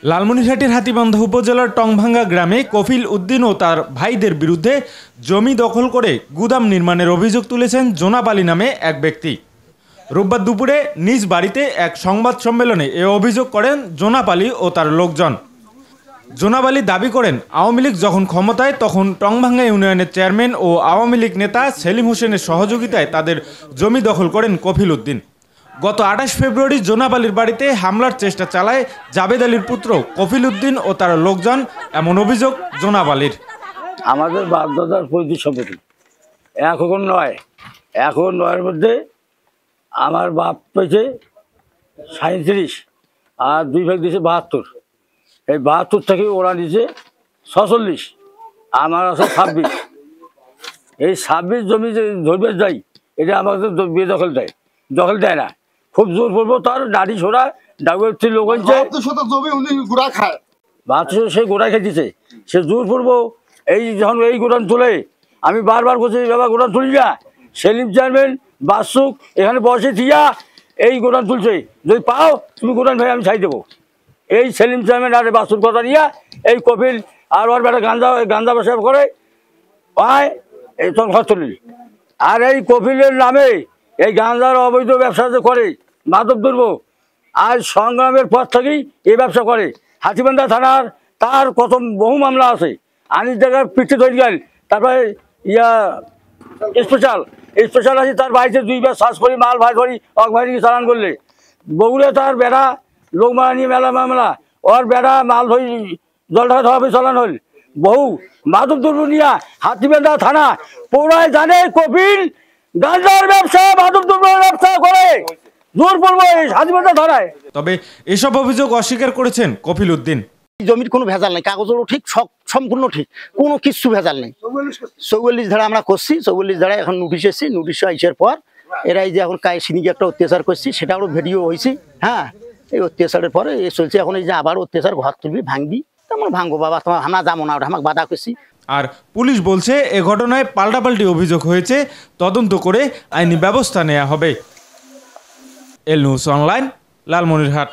লালমনিরহাটের হাতীবান্ধা উপজেলার টংভাঙ্গা গ্রামে কফিল উদ্দিন ও তার ভাইদের বিরুদ্ধে জমি দখল করে গুদাম নির্মাণের অভিযোগ তুলেছেন জোনাব আলী নামে এক ব্যক্তি। রোববার দুপুরে নিজ বাড়িতে এক সংবাদ সম্মেলনে এ অভিযোগ করেন জোনাব আলী ও তার লোকজন। জোনাব আলী দাবি করেন, আওয়ামী লীগ যখন ক্ষমতায় তখন টংভাঙ্গা ইউনিয়নের চেয়ারম্যান ও আওয়ামী লীগ নেতা সেলিম হোসেনের সহযোগিতায় তাদের জমি দখল করেন কফিল উদ্দিন। গত 28 ফেব্রুয়ারি জোনাব আলীর বাড়িতে হামলার চেষ্টা চালায় জাবেদ আলীর পুত্র কফিল উদ্দিন ও তার লোকজন, এমন অভিযোগ জোনাব আলীর। আমাদের বাপদাদার পৈতৃক সম্পত্তি এখন নয়, এখন নয়ের মধ্যে আমার বাপ পেয়েছে 37 আর 2 ভাগ দিয়েছে 72। এই 72 থেকে ওরা নিচে 46, আমার আছে 26। এই 26 জমি যে ধরবে যাই, এটা আমাদের বেদখল দেয়, দখল দেয় না। খুব জোর পড়বো তার দাড়ি ছোড়া ডাকুর লোক হচ্ছে সেই গোড়া খেতেছে, সে জোর পড়বো। এই যখন এই গোডাউন তুলে আমি বারবার করছি, বাবা গোডাউন তুলি না। সেলিম চেয়ারম্যান বাসুক এখানে বসে দিয়া এই গোডাউন তুলছে, যদি পাও তুমি গোডাউন ভাই আমি ছাই দেবো। এই সেলিম চেয়ারম্যান আর বাসুর কথা নিয়া এই কপিল আর ওর বেটা গাঞ্জা ব্যবসা করে পায়, এই তখন ঘর তুলি। আর এই কপিলের নামে এই গাঞ্জার অবৈধ ব্যবসা যে করে মাদক দ্রব্য, আর সংগ্রামের পর থেকেই এই ব্যবসা করে। হাতীবান্ধা থানার তার কত বহু মামলা আছে, আনিস জায়গার পিঠে ধরে গেল। তারপরে স্পেশাল আছে, তার বাড়িতে 2 বার শ্বাস করি মাল ভাই ধরি অকভারি চালান করলে। বগুড়ে তার বেড়া লোক মারা নিয়ে মেলা মামলা, ওর বেড়া মাল ধরি জল ঢাকা ধরা চালান হল। বহু মাদক দ্রব্য নিয়ে হাতীবান্ধা থানা পুরাই জানে কপিল গাঁজার ব্যবসা মাদক দ্রব্যের ব্যবসা করে জোর পড়বো হাতীবান্ধা থানায়। তবে এসব অভিযোগ অস্বীকার করেছেন কফিল উদ্দিন। জমির কোনো ভেজাল নেই, কাগজেরও ঠিক, সম্পূর্ণ ঠিক, কোনো কিছু ভেজাল নেই। 44 ধারা আমরা করছি, 44 ধারা এখন নোটিশ এসেছি। নোটিশ আইসার পর এরাই যে এখন সিনিকে একটা অত্যাচার করছি সেটাও ভিডিও হয়েছে। হ্যাঁ, এই অত্যাচারের পরে এ চলছে। এখন এই যে আবার অত্যাচার ঘর তুলবি ভাঙবি, তেমন ভাঙবো বাবা, তোমার আমরা যাবো না, ওটা আমাকে বাধা করছি। আর পুলিশ বলছে এ ঘটনায় পাল্টাপাল্টি অভিযোগ হয়েছে, তদন্ত করে আইনি ব্যবস্থা নেওয়া হবে। এল নিউজ অনলাইন, লালমনিরহাট।